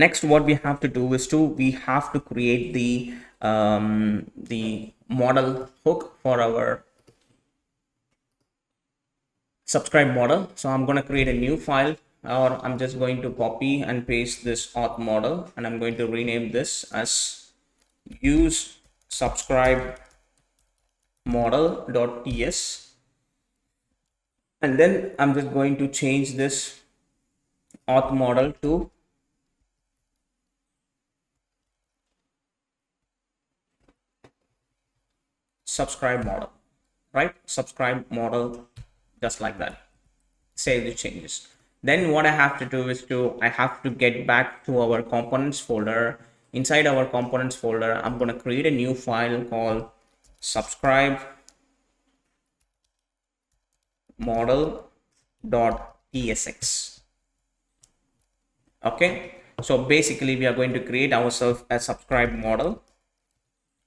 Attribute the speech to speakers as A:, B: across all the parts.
A: Next, what we have to do is we have to create the model hook for our subscribe model. So I'm going to create a new file, or I'm just going to copy and paste this auth model, and I'm going to rename this as use subscribe model.ts, and then I'm just going to change this auth model to subscribe model, right? Subscribe model, just like that. Save the changes. Then what I have to do is I have to get back to our components folder. Inside our components folder, I'm going to create a new file called subscribe model.tsx. Okay, so basically we are going to create ourselves a subscribe model.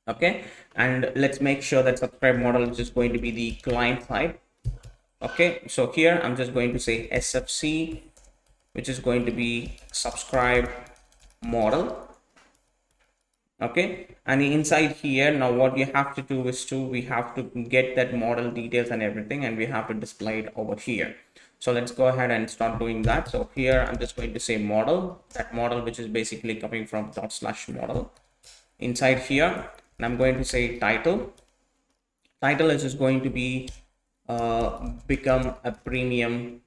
A: Okay, and let's make sure that subscribe model is just going to be the client side. Okay, so here I'm just going to say SFC, which is going to be subscribe model. Okay, and inside here, now what you have to do is we have to get that model details and everything, and we have to display it over here. So let's go ahead and start doing that. So here I'm just going to say model, that model which is basically coming from /model. Inside here, and I'm going to say title is just going to be become a premium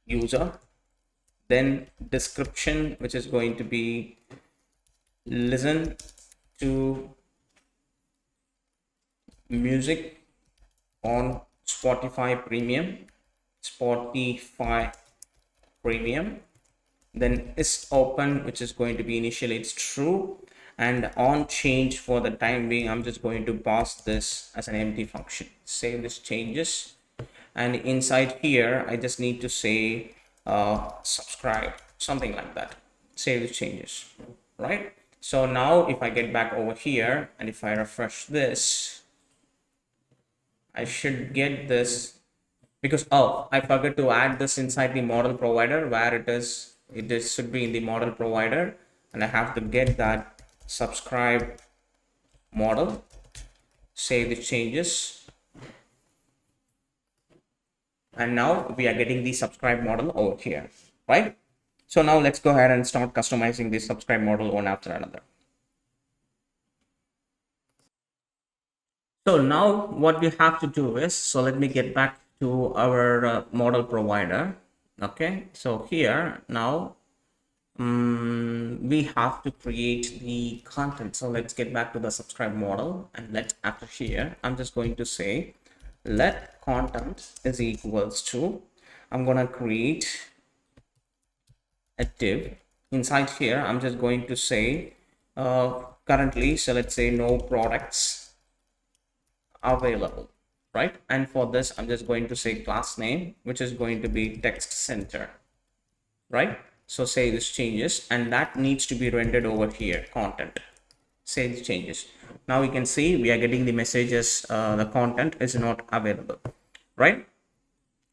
A: user. Then description, which is going to be listen to music on Spotify premium. Then is open, which is going to be initially it's true, and on change for the time being I'm just going to pass this as an empty function. Save this changes, and inside here I just need to say subscribe, something like that. Save the changes, right? So now if I get back over here and if I refresh this, I should get this, because I forgot to add this inside the model provider, where it should be in the model provider, and I have to get that subscribe model. Save the changes, and now we are getting the subscribe model over here, right? So now let's go ahead and start customizing the subscribe model one after another. So now what we have to do is, so let me get back to our model provider. Okay, so here now we have to create the content. So let's get back to the subscribe model, and after here I'm just going to say let content is equals to, I'm gonna create a div. Inside here I'm just going to say currently, so let's say no products available, right? And for this I'm just going to say class name, which is going to be text center, right? So say this changes, and that needs to be rendered over here, content. Say the changes. Now we can see we are getting the messages, the content is not available, right?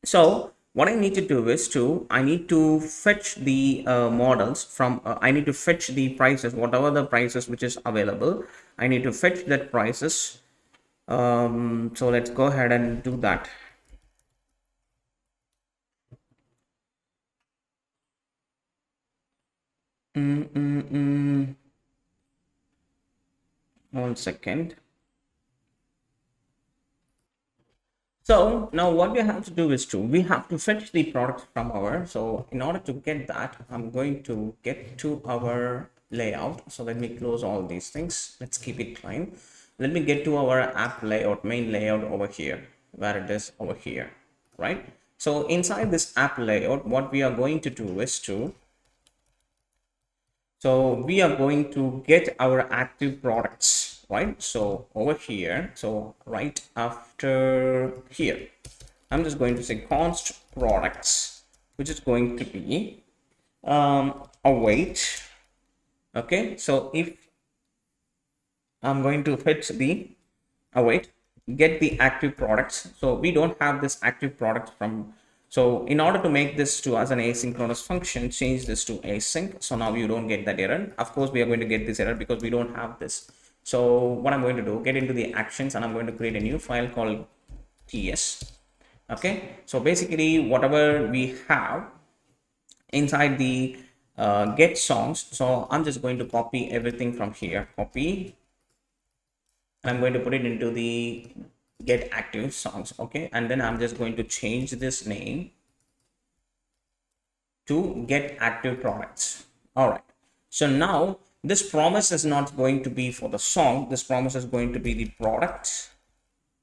A: So what I need to do is I need to fetch the models from I need to fetch the prices, whatever the prices which is available, I need to fetch that prices. So let's go ahead and do that. One second. So now what we have to do is we have to fetch the product from our, so in order to get that, I'm going to get to our layout. So let me close all these things. Let's keep it clean. Let me get to our app layout, main layout over here, where it is over here, right? So inside this app layout, what we are going to do is so we are going to get our active products, right? So over here, so right after here, I'm just going to say const products, which is going to be await. Okay, so if I'm going to fetch the await, get the active products. So we don't have this active products from So in order to make this to as an asynchronous function, change this to async. So now you don't get that error. Of course, we are going to get this error because we don't have this. So what I'm going to do, get into the actions, and I'm going to create a new file called ts. Okay, so basically whatever we have inside the get songs, so I'm just going to copy everything from here, copy, and I'm going to put it into the get active songs. Okay, and then I'm just going to change this name to get active products. All right, so now this promise is not going to be for the song, this promise is going to be the product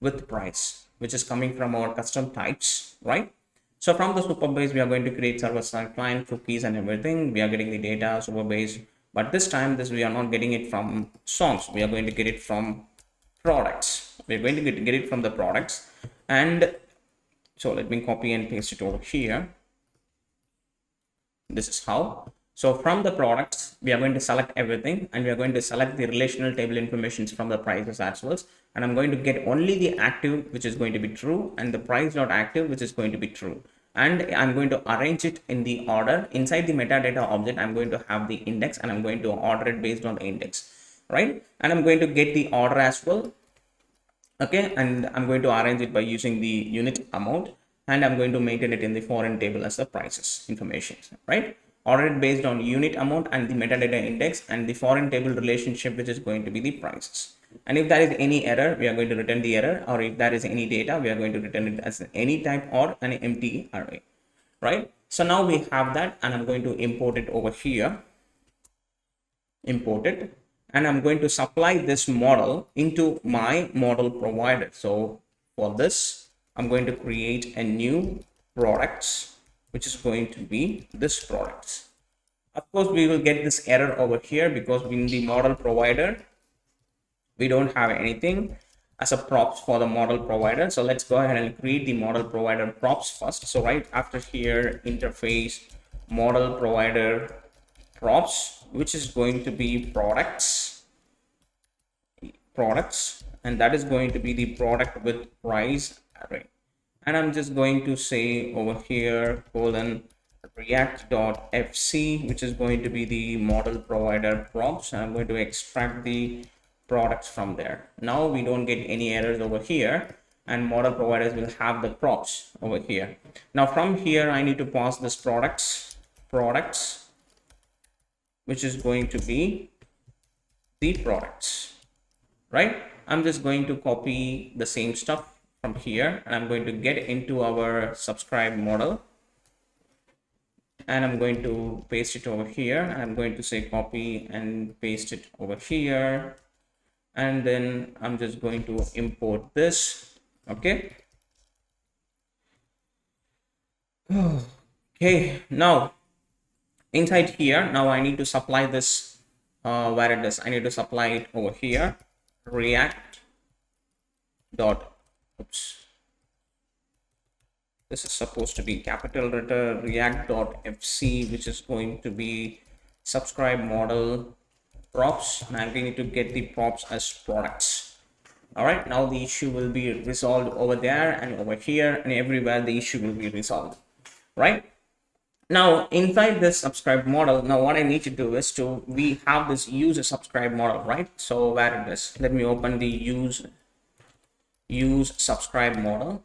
A: with price, which is coming from our custom types, right? So from the Supabase, we are going to create server-side client, cookies, and everything. We are getting the data, Supabase, but this time we are not getting it from songs. We are going to get it from products. We're going to get it from the products. And so let me copy and paste it over here. This is how. So from the products, we are going to select everything, and we are going to select the relational table information from the prices as well. And I'm going to get only the active, which is going to be true, and the price not active, which is going to be true. And I'm going to arrange it in the order. Inside the metadata object, I'm going to have the index, and I'm going to order it based on the index, right? And I'm going to get the order as well. Okay, and I'm going to arrange it by using the unit amount, and I'm going to maintain it in the foreign table as the prices information, right? Order it based on unit amount and the metadata index and the foreign table relationship, which is going to be the prices. And if there is any error, we are going to return the error, or if there is any data, we are going to return it as any type or an empty array, right? So now we have that, and I'm going to import it over here, import it, and I'm going to supply this model into my model provider. So for this, I'm going to create a new products, which is going to be this products. Of course, we will get this error over here because in the model provider, we don't have anything as a props for the model provider. So let's go ahead and create the model provider props first. So right after here, interface, model provider props, which is going to be products, and that is going to be the product with price array. And I'm just going to say over here colon react.fc, which is going to be the model provider props, and I'm going to extract the products from there. Now we don't get any errors over here, and model providers will have the props over here. Now from here, I need to pass this products, which is going to be the products, right? I'm just going to copy the same stuff from here, and I'm going to get into our subscribe model, and I'm going to paste it over here, and I'm going to say copy and paste it over here, and then I'm just going to import this. Okay, okay, now inside here, now I need to supply this where it is. I need to supply it over here, react dot, oops, this is supposed to be capital letter, react.fc, which is going to be subscribe model props, and I'm going to get the props as products. All right, now the issue will be resolved over there and over here, and everywhere the issue will be resolved, right? Now inside this subscribe model, now what I need to do is we have this use subscribe model, right? So where it is, let me open the use subscribe model.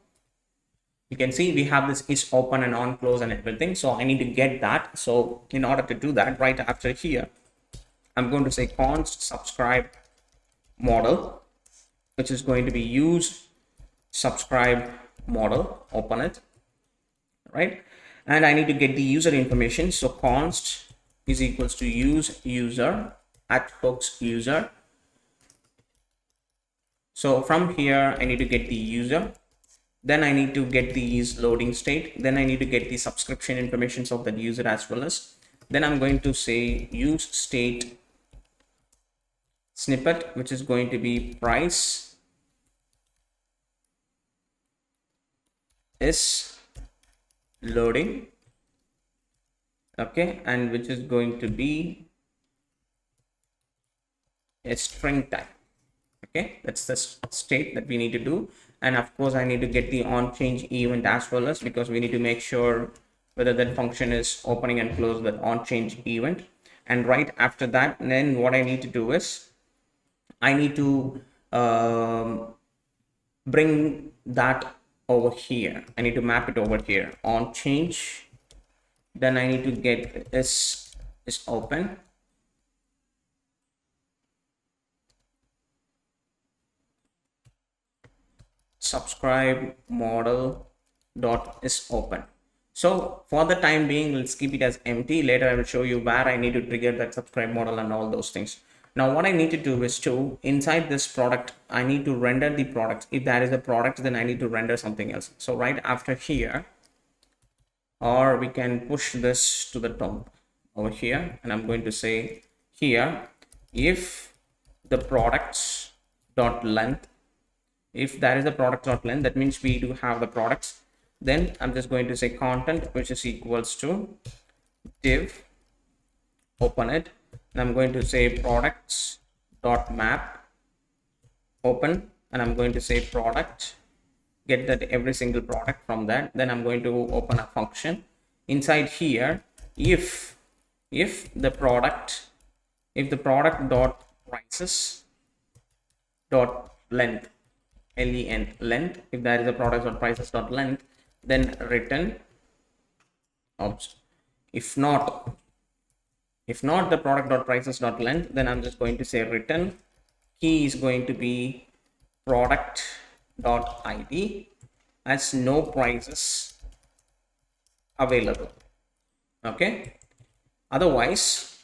A: You can see we have this is open and on close and everything. So I need to get that. So in order to do that, right after here, I'm going to say const subscribe model, which is going to be use subscribe model, open it, right? And I need to get the user information. So const is equals to use user at hooks user. So from here, I need to get the user. Then I need to get these loading state. Then I need to get the subscription information of that user as well as. Then I'm going to say use state snippet, which is going to be price is loading. Okay, and which is going to be a string type. Okay, that's the state that we need to do. And of course I need to get the on change event as well, as because we need to make sure whether that function is opening and close that on change event. And right after that, then what I need to do is I need to bring that over here. I need to map it over here on change. Then I need to get is open. Subscribe model dot is open. So for the time being, let's keep it as empty. Later I will show you where I need to trigger that subscribe model and all those things. Now what I need to do is to inside this product, I need to render the product. If there is a product, then I need to render something else. So right after here, or we can push this to the top over here, and I'm going to say here, if the products dot length, if there is a product dot length, that means we do have the products. Then I'm just going to say content, which is equals to div, open it, and I'm going to say products dot map, open, and I'm going to say product, get that every single product from that. Then I'm going to open a function inside here. If the product dot prices dot length, length, if there is a product dot prices dot length, then return oops. If not the product dot prices dot length, then I'm just going to say return key is going to be product dot id, as no prices available. Okay, otherwise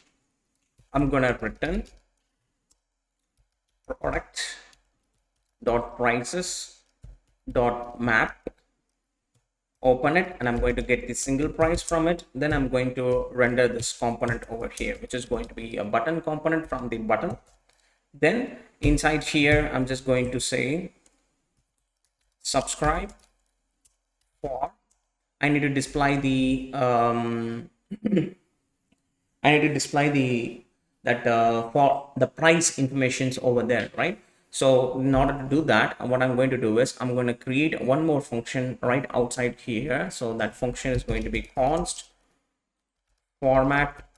A: I'm gonna return product dot prices dot map, open it, and I'm going to get the single price from it. Then I'm going to render this component over here, which is going to be a button component from the button. Then inside here, I'm just going to say subscribe for, I need to display the I need to display for the price informations over there, right? So in order to do that, what I'm going to do is I'm going to create one more function right outside here. So that function is going to be const format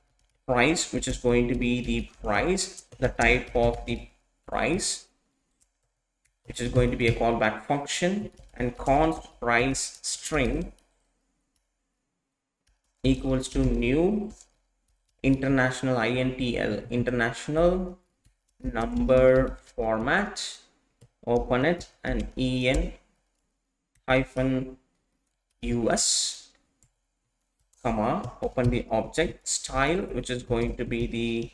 A: price, which is going to be the price, the type of the price, which is going to be a callback function, and const price string equals to new international INTL, international number format, open it, and en hyphen us, comma, open the object style, which is going to be the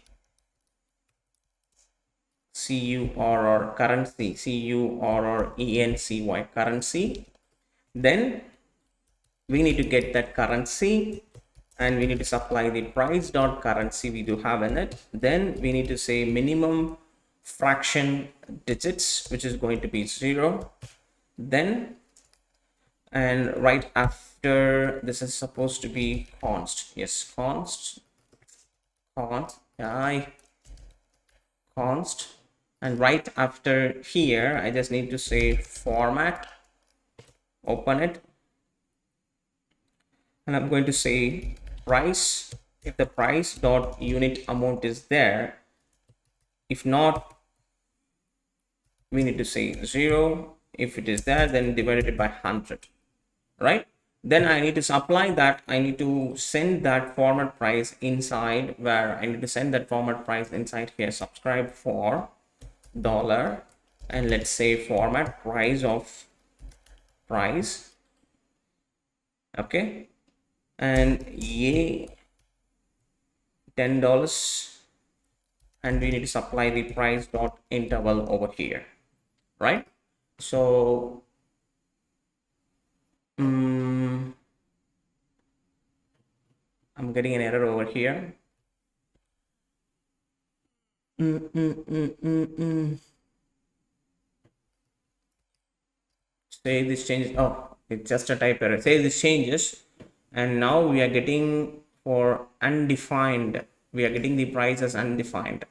A: CURR currency, CURR ENCY currency. Then we need to get that currency, and we need to supply the price dot currency we do have in it. Then we need to say minimum fraction digits, which is going to be 0. Then, and right after this is supposed to be const, yes, const, and right after here I just need to say format, open it, and I'm going to say price if the price dot unit amount is there. If not, we need to say 0. If it is there, then divided it by 100, right? Then I need to supply that, I need to send that format price inside, where I need to send that format price inside here, subscribe for dollar, and let's say format price of price, okay, and $10, and we need to supply the price dot interval over here, right? So I'm getting an error over here. Say this changes. Oh, it's just a type error. Say this changes, and now we are getting for undefined. We are getting the price as undefined.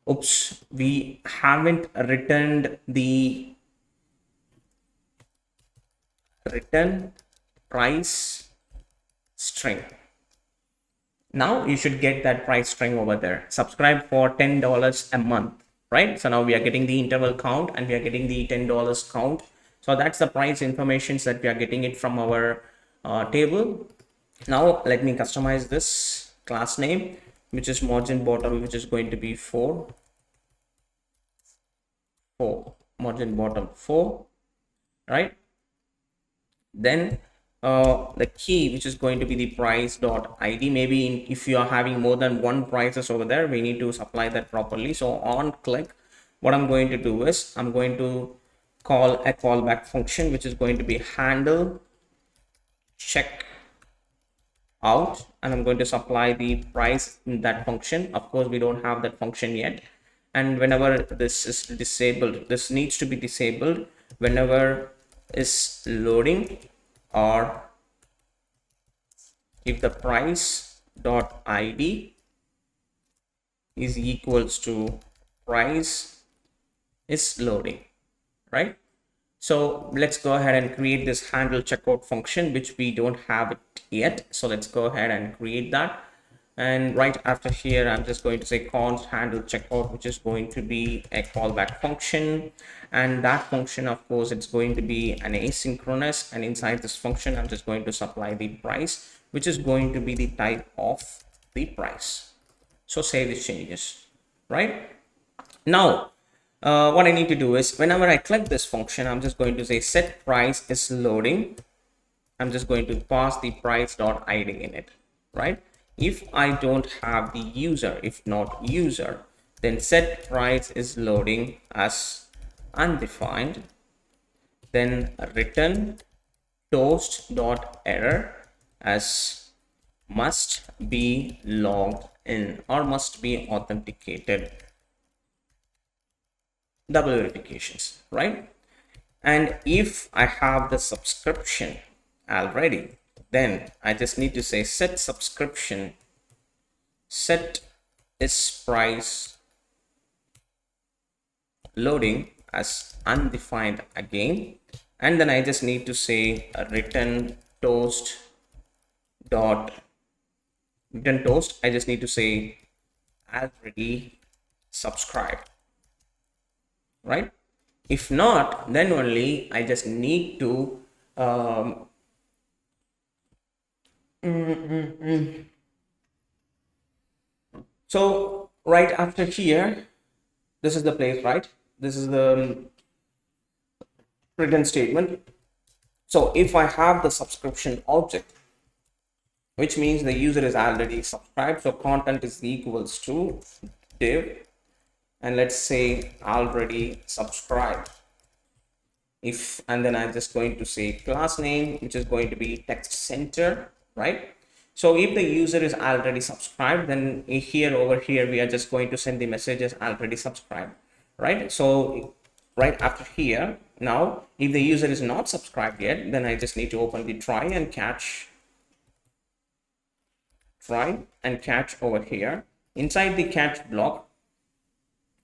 A: oops, we haven't returned the return price string. Now you should get that price string over there. Subscribe for $10 a month, right? So now we are getting the interval count and we are getting the $10 count. So that's the price information that we are getting it from our table. Now let me customize this class name, which is margin bottom, which is going to be 4 margin bottom 4, right? Then the key, which is going to be the price dot id. Maybe if you are having more than one prices over there, we need to supply that properly. So on click, what I'm going to do is I'm going to call a callback function, which is going to be handle check out, and I'm going to supply the price in that function. Of course, we don't have that function yet, and whenever this is disabled, this needs to be disabled whenever is loading, or if the price dot id is equals to price is loading, right? So let's go ahead and create this handle checkout function, which we don't have it yet. So let's go ahead and create that. And right after here, I'm just going to say const handle checkout, which is going to be a callback function. And that function, of course, it's going to be an asynchronous. And inside this function, I'm just going to supply the price, which is going to be the type of the price. So save the changes, right? Now, what I need to do is whenever I click this function, I'm just going to say set price is loading. I'm just going to pass the price dot id in it, right? If I don't have the user, if not user, then set price is loading as undefined, then return toast dot error as must be logged in or must be authenticated, double verifications, right? And if I have the subscription already, then I just need to say set subscription, set is price loading as undefined again, and then I just need to say return toast. I just need to say already subscribed, right? If not, then only I just need to so right after here, this is the place, right? This is the return statement. So if I have the subscription object, which means the user is already subscribed, so content is equals to div, and let's say already subscribed. If, and then I'm just going to say class name, which is going to be text center, right? So if the user is already subscribed, then here over here we are just going to send the messages already subscribed, right? So right after here, now if the user is not subscribed yet, then I just need to open the try and catch over here inside the catch block.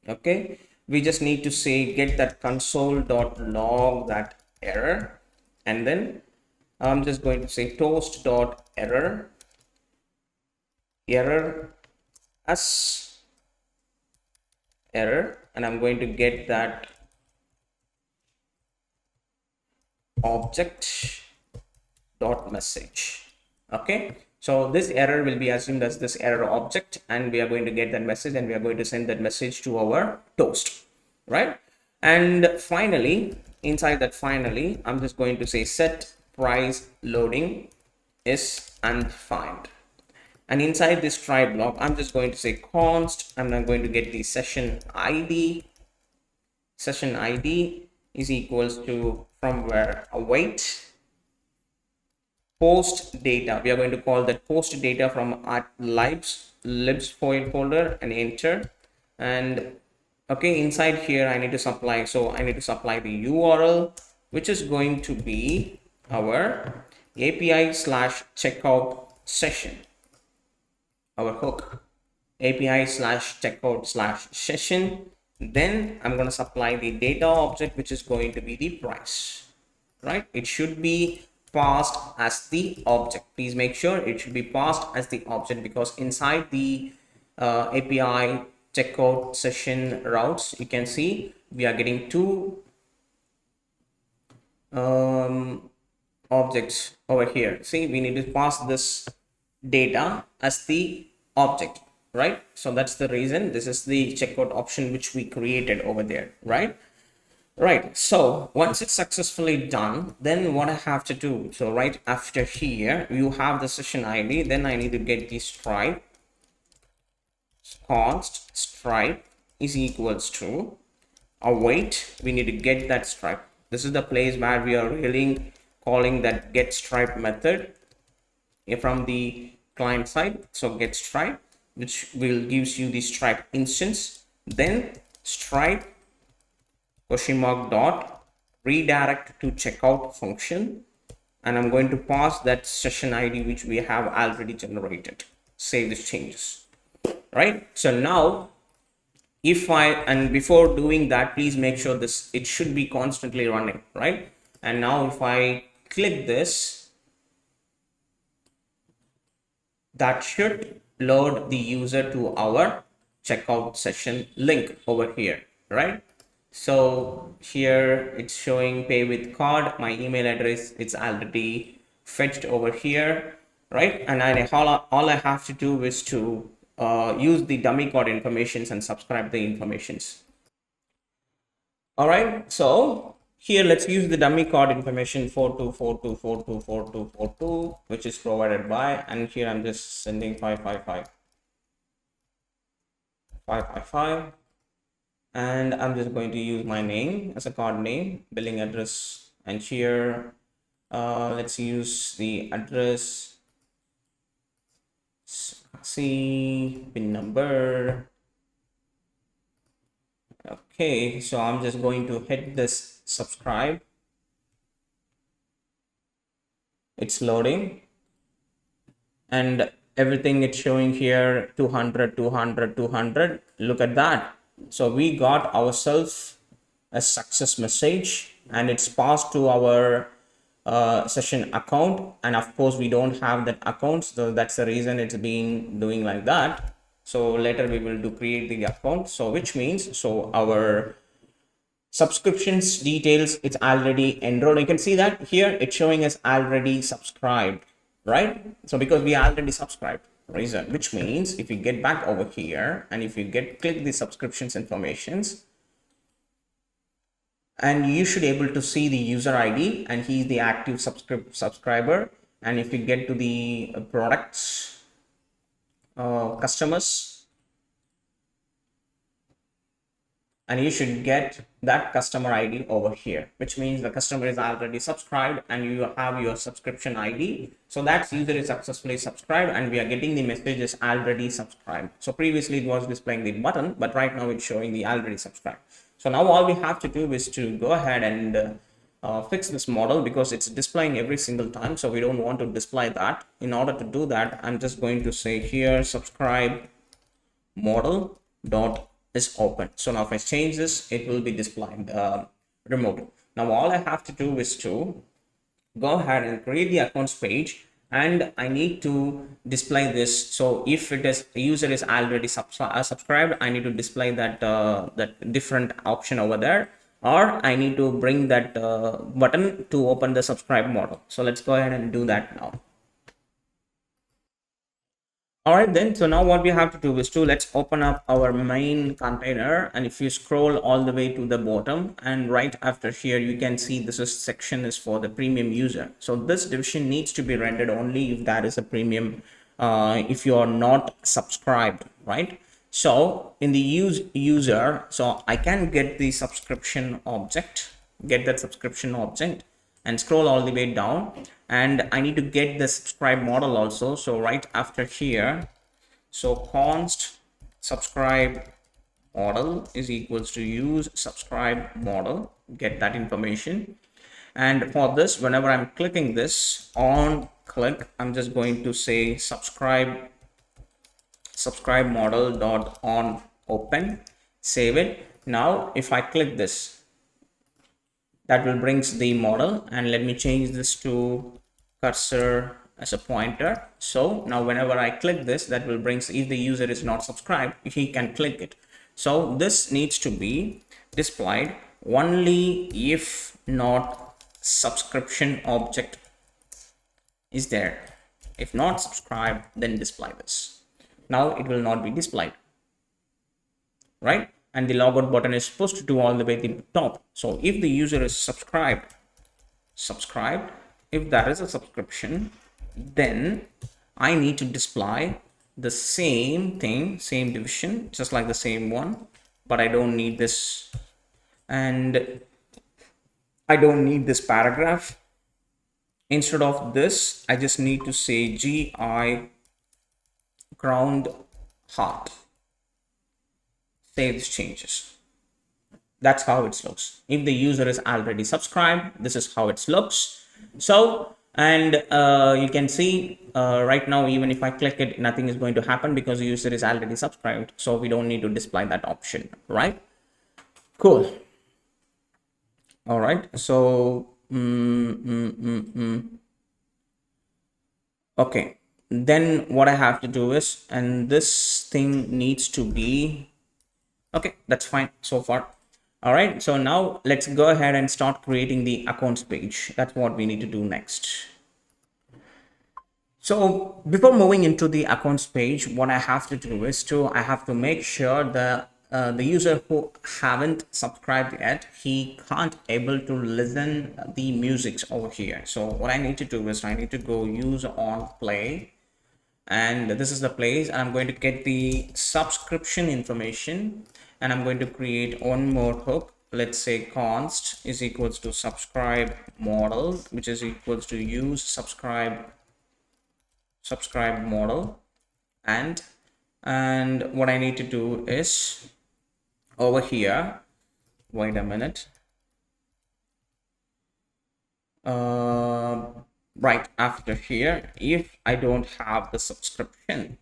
A: Okay, we just need to say get that console.log that error, and then I'm just going to say toast.error as error, and I'm going to get that object dot message. Okay, so this error will be assumed as this error object, and we are going to get that message, and we are going to send that message to our toast, right? And finally, inside that finally, I'm just going to say set price loading is undefined. And inside this try block, I'm just going to say const, and I'm going to get the session ID. Session ID is equals to from where await post data. We are going to call that post data from our libs folder and enter. And okay, inside here I need to supply, so I need to supply the URL, which is going to be our API/checkout session, our hook API slash checkout slash session. Then I'm going to supply the data object, which is going to be the price, right? It should be passed as the object. Please make sure it should be passed as the object, because inside the API checkout session routes, you can see we are getting two objects over here. See, we need to pass this data as the object, right? So that's the reason this is the checkout option which we created over there, right? Right. So once it's successfully done, then what I have to do, so right after here, you have the session ID, then I need to get the stripe, const stripe is equals to await. We need to get that stripe. This is the place where we are really calling that get stripe method from the client side. So get stripe, which will gives you the stripe instance, then stripe question mark dot redirect to checkout function, and I'm going to pass that session ID which we have already generated. Save these changes, right? So now if and before doing that, please make sure this, it should be constantly running, right? And now if I click this, that should load the user to our checkout session link over here, right? So here it's showing pay with card, my email address, it's already fetched over here, right? And all I have to do is to use the dummy card informations and subscribe the informations. All right, so here let's use the dummy card information 4242424242, which is provided by, and here I'm just sending 555, and I'm just going to use my name as a card name, billing address, and here let's use the address, see pin number. Okay, so I'm just going to hit this subscribe. It's loading, and everything it's showing here 200 200 200. Look at that. So we got ourselves a success message, and it's passed to our session account, and of course we don't have that account, so that's the reason it's been doing like that. So later we will create the account, so which means, so our subscriptions details, it's already enrolled. You can see that here it's showing as already subscribed, right? So because we already subscribed, reason, which means if you get back over here and if you click the subscriptions informations, and you should able to see the user ID, and he's the active subscriber. And if you get to the products, customers, and you should get that customer ID over here, which means the customer is already subscribed and you have your subscription ID. So that user is successfully subscribed, and we are getting the messages already subscribed. So previously it was displaying the button, but right now it's showing the already subscribed. So now all we have to do is to go ahead and fix this model, because it's displaying every single time, so we don't want to display that. In order to do that, I'm just going to say here subscribe model dot is open. So now if I change this, it will be displayed removed. Now all I have to do is to go ahead and create the accounts page, and I need to display this. So if it is, the user is already subscribed, I need to display that that different option over there, or I need to bring that button to open the subscribe model. So let's go ahead and do that now. All right, then, so now what we have to do is to let's open up our main container, and if you scroll all the way to the bottom, and right after here you can see this section is for the premium user. So this division needs to be rendered only if that is a premium, if you are not subscribed, right? So in the user, so I can get the subscription object, get that subscription object, and scroll all the way down, and I need to get the subscribe model also. So right after here, so const subscribe model is equals to use subscribe model, get that information. And for this, whenever I'm clicking this on click, I'm just going to say subscribe subscribe model dot on open, save it. Now if I click this, that will brings the model, and let me change this to cursor as a pointer. So now whenever I click this, that will brings, if the user is not subscribed, he can click it. So this needs to be displayed only if not subscription object is there. If not subscribed, then display this. Now it will not be displayed, right? And the logout button is supposed to do all the way to the top. So if the user is subscribed, if that is a subscription, then I need to display the same thing, same division, just like the same one, but I don't need this, and I don't need this paragraph. Instead of this, I just need to say GI ground heart. Save these changes. That's how it looks. If the user is already subscribed, this is how it looks. So, and you can see right now, even if I click it, nothing is going to happen because the user is already subscribed. So we don't need to display that option, right? Cool. All right. So, okay. Then what I have to do is, and this thing needs to be, okay, that's fine so far. All right, so now let's go ahead and start creating the accounts page. That's what we need to do next. So before moving into the accounts page, what I have to do is I have to make sure that the user who haven't subscribed yet, he can't able to listen the music over here. So what I need to do is I need to go use on play, and this is the place. I'm going to get the subscription information, and I'm going to create one more hook. Let's say const is equals to subscribe model, which is equals to use subscribe model, and what I need to do is over here, wait a minute, right after here, if I don't have the subscription,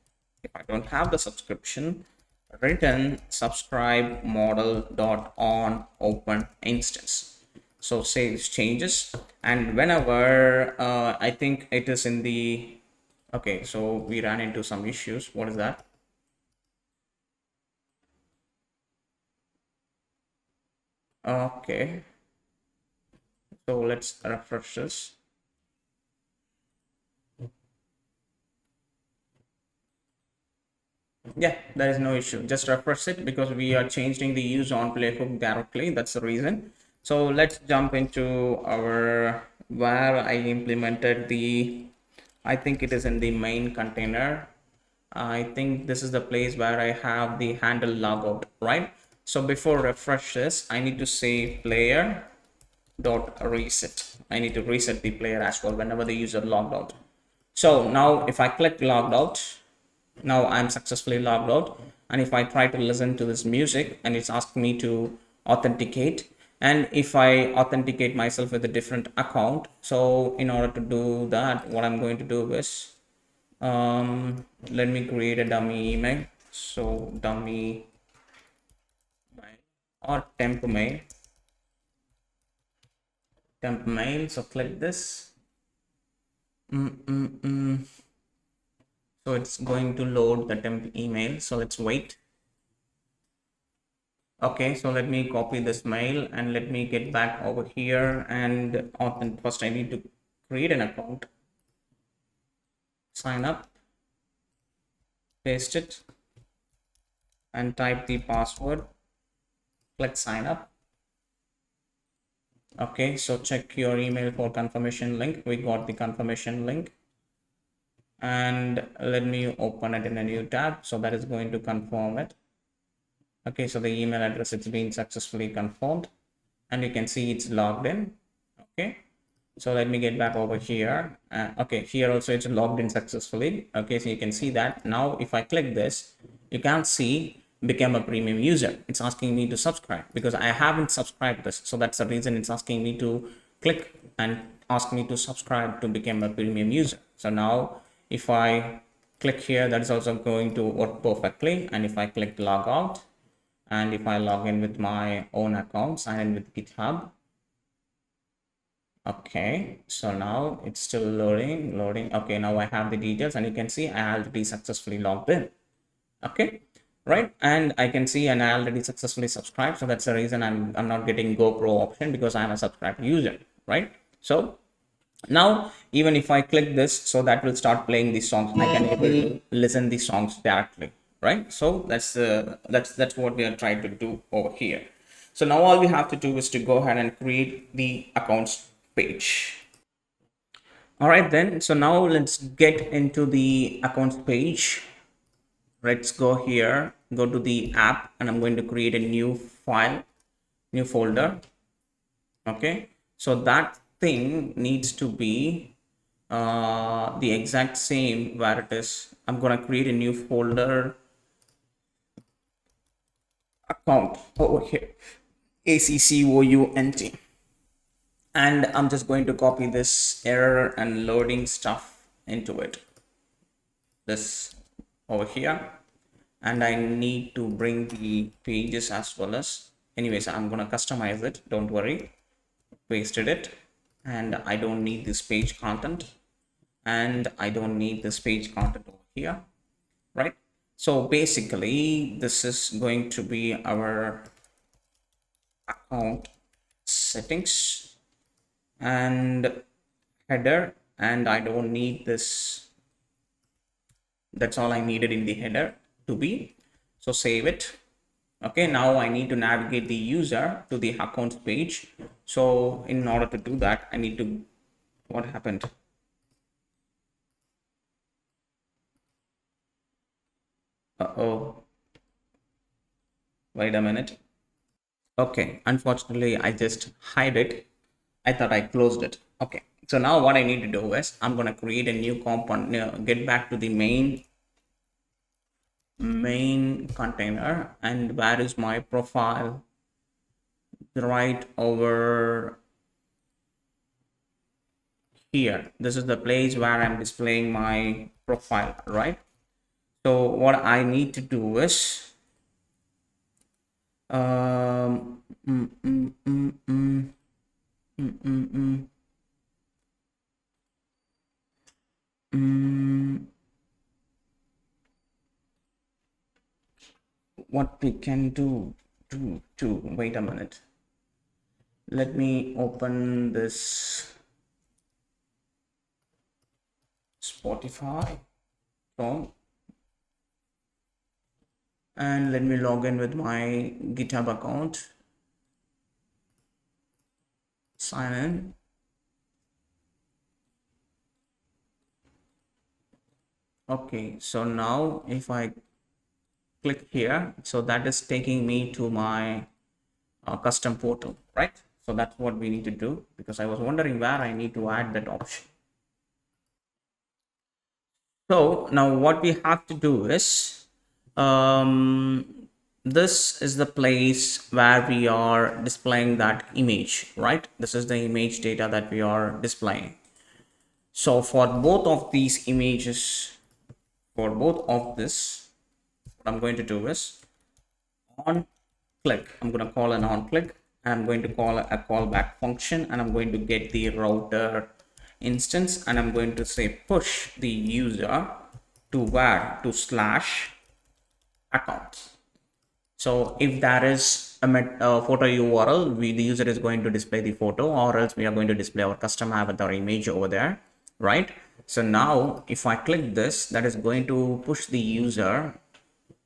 A: return subscribe model dot on open instance. So save changes, and whenever I think it is in the, okay, so we ran into some issues. What is that? Okay, so let's refresh this. Yeah, there is no issue. Just refresh it because we are changing the use on play hook directly. That's the reason. So let's jump into our where I implemented the, I think it is in the main container. I think this is the place where I have the handle logout, right? So before refresh this, I need to say player dot reset. I need to reset the player as well whenever the user logged out. So now if I click logged out, now I'm successfully logged out, and if I try to listen to this music, and it's asking me to authenticate, and if I authenticate myself with a different account, so in order to do that, what I'm going to do is let me create a dummy email. So dummy mail or temp mail, so click this. So it's going to load the temp email, so let's wait. Okay, so let me copy this mail and let me get back over here, and first I need to create an account, sign up, paste it, and type the password, click sign up. Okay, so check your email for confirmation link. We got the confirmation link, and let me open it in a new tab. So that is going to confirm it. Okay, so the email address, it's been successfully confirmed, and you can see it's logged in. Okay, so let me get back over here. Okay, here also it's logged in successfully. Okay, so you can see that. Now if I click this, you can't see become a premium user. It's asking me to subscribe because I haven't subscribed this, so that's the reason it's asking me to click and ask me to subscribe to become a premium user. So now if I click here, that is also going to work perfectly. And if I click log out, and if I log in with my own account, sign in with GitHub. Okay, so now it's still loading. Okay, now I have the details, and you can see I already successfully logged in. Okay, right, and I can see and I already successfully subscribed, so that's the reason I'm not getting GoPro option, because I'm a subscribed user, right? So now even if I click this, so that will start playing these songs. I can able to listen the songs directly, right? So that's what we are trying to do over here. So now all we have to do is to go ahead and create the accounts page. All right, then, so now let's get into the accounts page. Let's go here, go to the app, and I'm going to create a new file, new folder. Okay, so that thing needs to be the exact same where it is. I'm going to create a new folder account over here, ACCOUNT, and I'm just going to copy this error and loading stuff into it, this over here. And I need to bring the pages as well as, anyways, I'm going to customize it, don't worry. Pasted it, and I don't need this page content, and I don't need this page content over here, right? So basically this is going to be our account settings and header, and I don't need this. That's all I needed in the header to be. So save it. Okay, now I need to navigate the user to the accounts page. So in order to do that, I need to, what happened? Uh-oh, wait a minute. Okay, unfortunately I just hide it. I thought I closed it. Okay, so now what I need to do is I'm going to create a new component, get back to the main container, and where is my profile? Right over here. This is the place where I'm displaying my profile, right? So what I need to do is um mm, mm, mm, mm, mm, mm, mm, mm, what we can do to wait a minute, let me open this Spotify Chrome, and let me log in with my GitHub account, sign in. Okay, so now if I click here, so that is taking me to my custom portal, right? So that's what we need to do, because I was wondering where I need to add that option. So now what we have to do is this is the place where we are displaying that image, right? This is the image data that we are displaying. So for both of these images, for both of this, what I'm going to do is on click, I'm going to call an on click, and I'm going to call a callback function, and I'm going to get the router instance, and I'm going to say push the user to where, to slash accounts. So if there is a photo URL, the user is going to display the photo, or else we are going to display our custom avatar image over there, right? So now if I click this, that is going to push the user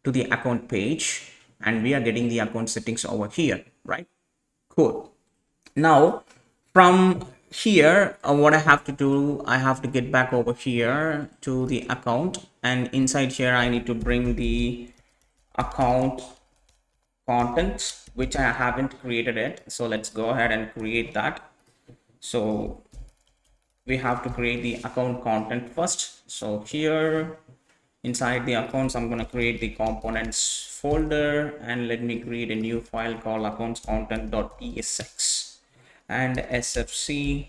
A: to the account page, and we are getting the account settings over here, right? Cool. Now from here, what I have to do, I have to get back over here to the account, and inside here I need to bring the account contents, which I haven't created it. So let's go ahead and create that. So we have to create the account content first. So here inside the accounts, I'm going to create the components folder, and let me create a new file called accounts content.tsx and sfc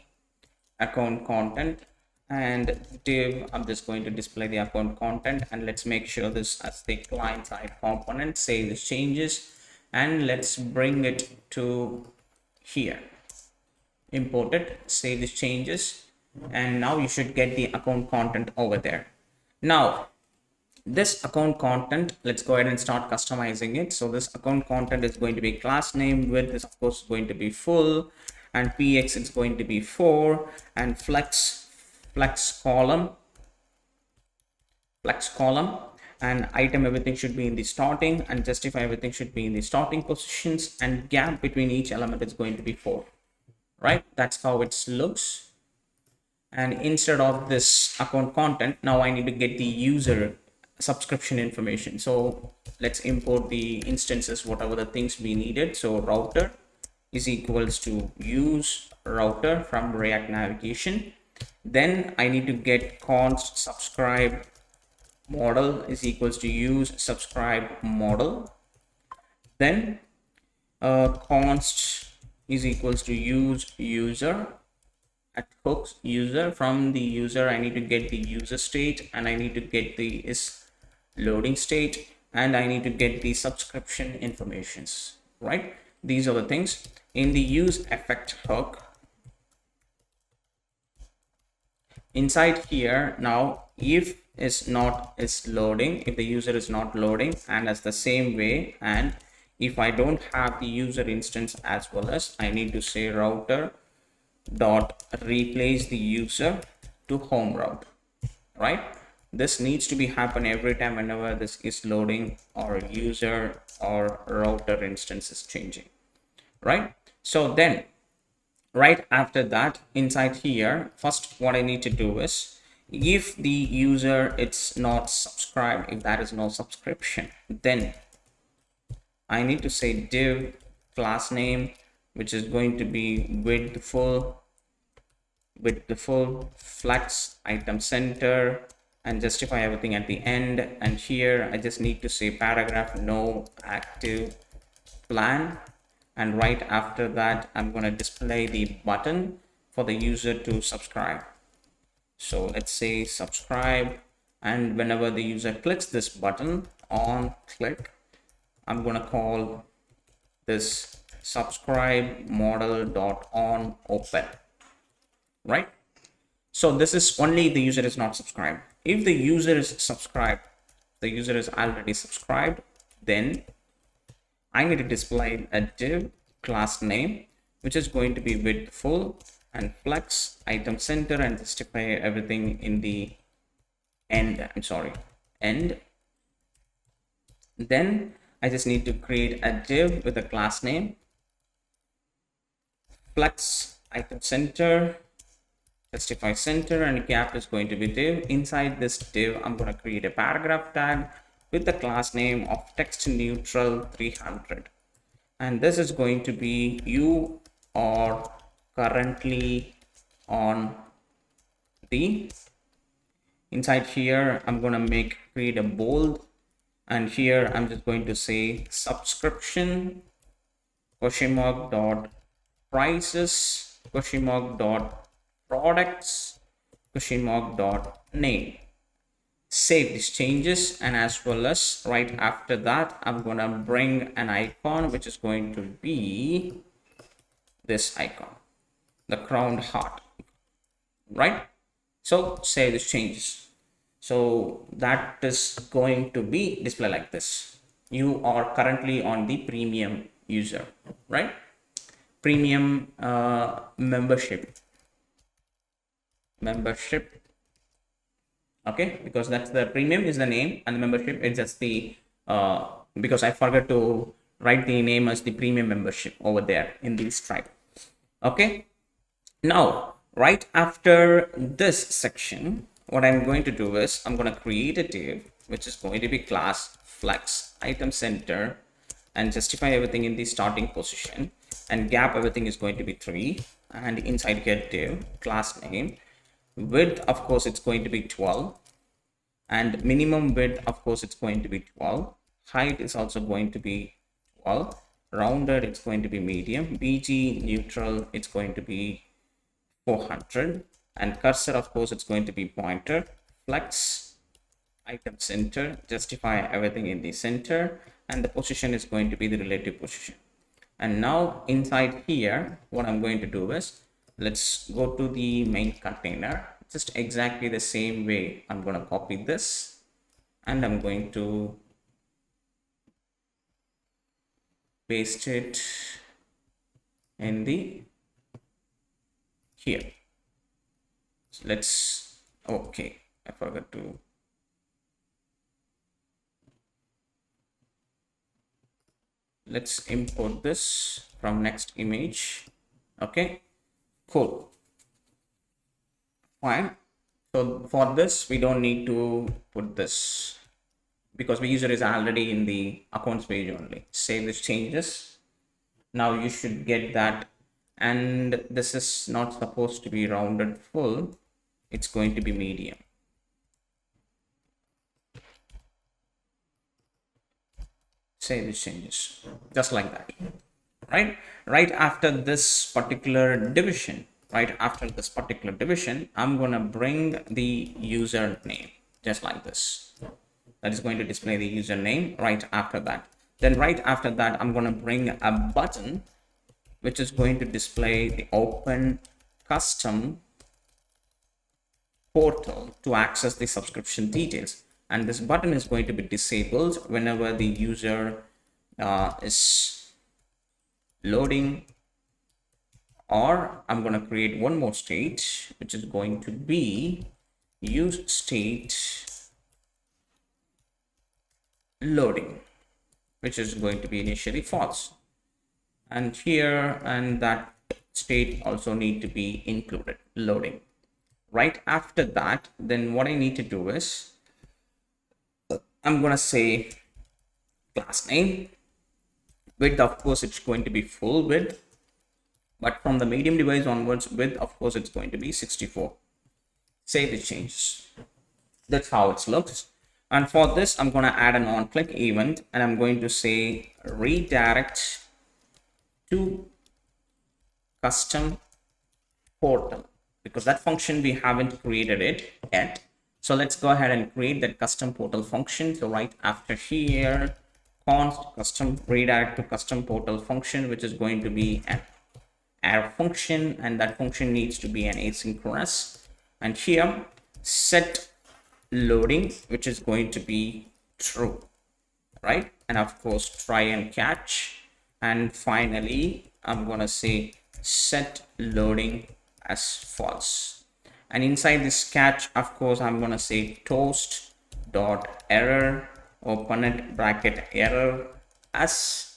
A: account content. and div, I'm just going to display the account content, and let's make sure this as the client side component. Save the changes, and let's bring it to here. Import it, save these changes, and now you should get the account content over there. Now this account content, let's go ahead and start customizing it. So this account content is going to be class name, width is of course going to be full, and px is going to be 4, and flex column, and item, everything should be in the starting, and justify, everything should be in the starting positions, and gap between each element is going to be 4, right? That's how it looks. And instead of this account content, now I need to get the user subscription information. So let's import the instances, whatever the things we needed. So router is equals to use router from React navigation. Then I need to get const subscribe model is equals to use subscribe model. Then const is equals to use user at hooks user. From the user I need to get the user state, and I need to get the is loading state, and I need to get the subscription informations, right? These are the things. In the use effect hook, inside here, now if is not is loading, if the user is not loading, and as the same way, and if I don't have the user instance as well, as I need to say router dot replace the user to home route, right? This needs to be happen every time whenever this is loading or user or router instance is changing, right? So then right after that, inside here, first what I need to do is, if the user it's not subscribed, if there is no subscription, then I need to say div class name, which is going to be width full, flex item center, and justify everything at the end. And here I just need to say paragraph no active plan, and right after that I'm going to display the button for the user to subscribe. So let's say subscribe, and whenever the user clicks this button on click, I'm going to call this subscribe model dot on open, right? So this is only the user is not subscribed. If the user is subscribed, the user is already subscribed, then I need to display a div class name, which is going to be width full and flex item center, and justify everything in the end. End. Then I just need to create a div with a class name, flex item center, justify center, and gap is going to be div. Inside this div, I'm going to create a paragraph tag with the class name of text neutral 300, and this is going to be you are currently on the. Inside here I'm going to create a bold, and here I'm just going to say subscription dot prices dot products dot name. Save these changes, and as well as right after that I'm going to bring an icon, which is going to be this icon, the crowned heart, right? So save these changes. So that is going to be display like this. You are currently on the premium user, right? Premium membership, okay, because that's the premium is the name, and the membership is just the because I forgot to write the name as the premium membership over there in the Stripe. Okay, now right after this section, what I'm going to do is I'm going to create a div which is going to be class flex item center, and justify everything in the starting position, and gap everything is going to be 3, and inside get div class name, width of course it's going to be 12, and minimum width of course it's going to be 12, height is also going to be 12, rounded it's going to be medium, bg neutral it's going to be 400, and cursor, of course, it's going to be pointer, flex, item center, justify everything in the center, and the position is going to be the relative position. And now inside here, what I'm going to do is, let's go to the main container, just exactly the same way. I'm going to copy this and I'm going to paste it in the here. So let's, okay, I forgot to, let's import this from next image. Okay, cool, fine. So for this, we don't need to put this because the user is already in the accounts page only. Save these changes. Now you should get that. And this is not supposed to be rounded full. It's going to be medium. Save these changes, just like that. Right after this particular division, I'm going to bring the username just like this. That is going to display the username right after that. Then right after that, I'm going to bring a button which is going to display the open custom portal to access the subscription details. And this button is going to be disabled whenever the user is loading, or I'm going to create one more state, which is going to be use state loading, which is going to be initially false. And here and that state also need to be included, loading. Right after that, then what I need to do is, I'm going to say class name. Width, of course, it's going to be full width, but from the medium device onwards, width, of course, it's going to be 64. Save the changes. That's how it looks. And for this, I'm going to add an on-click event, and I'm going to say redirect to custom portal, because that function we haven't created it yet. So let's go ahead and create that custom portal function. So right after here, const custom redirect to custom portal function, which is going to be an arrow function, and that function needs to be an asynchronous. And here set loading, which is going to be true, right? And of course try and catch. And finally, I'm going to say set loading as false. And inside this catch, of course, I'm going to say toast dot error, open it bracket error as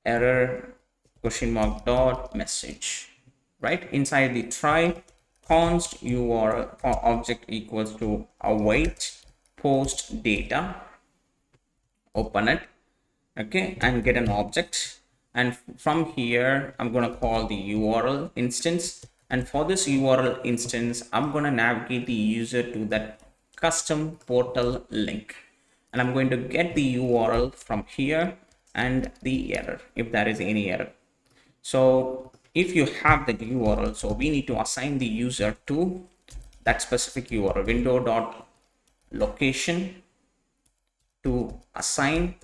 A: error question mark dot message. Right inside the try, const URL for object equals to await post data, open it, okay, and get an object. And from here, I'm going to call the URL instance. And for this URL instance, I'm going to navigate the user to that custom portal link. And I'm going to get the URL from here and the error, if there is any error. So if you have the URL, so we need to assign the user to that specific URL, window.location to assign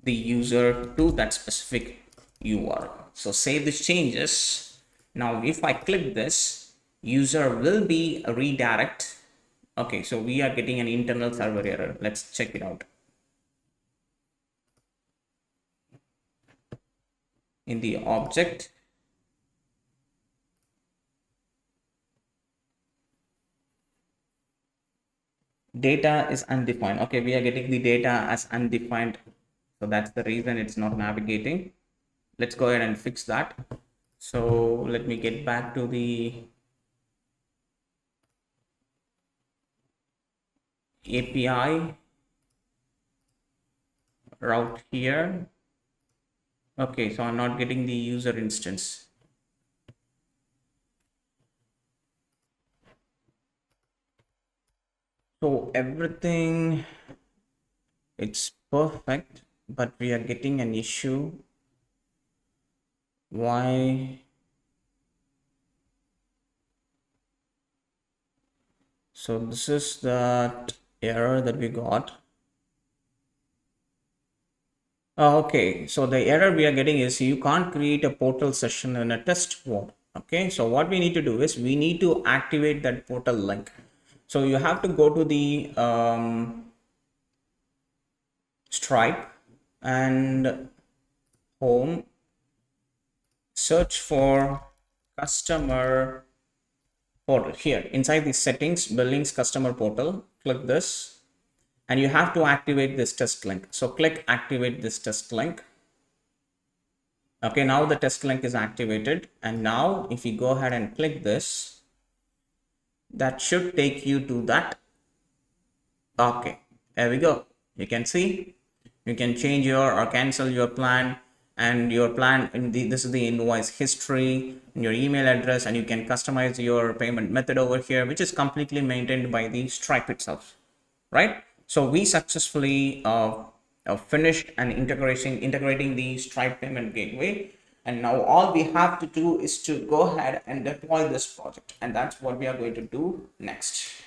A: the user to that specific URL. So save these changes. Now, if I click this, user will be a redirect. Okay, so we are getting an internal server error. Let's check it out. In the object, data is undefined. Okay, we are getting the data as undefined. So that's the reason it's not navigating. Let's go ahead and fix that. So let me get back to the API route here. Okay, so I'm not getting the user instance. So everything, it's perfect, but we are getting an issue. Why So this is that error that we got. Okay, so the error we are getting is you can't create a portal session in a test mode. Okay, so what we need to do is we need to activate that portal link. So you have to go to the Stripe and home, search for customer portal. Here inside the settings, billings customer portal, click this and you have to activate this test link. So click activate this test link. Okay, now the test link is activated, and now if you go ahead and click this, that should take you to that. Okay, there we go. You can see you can change your or cancel your plan, and your plan in the, this is the invoice history and your email address, and you can customize your payment method over here, which is completely maintained by the Stripe itself, right? So we successfully finished and integrating the Stripe payment gateway, and now all we have to do is to go ahead and deploy this project, and that's what we are going to do next.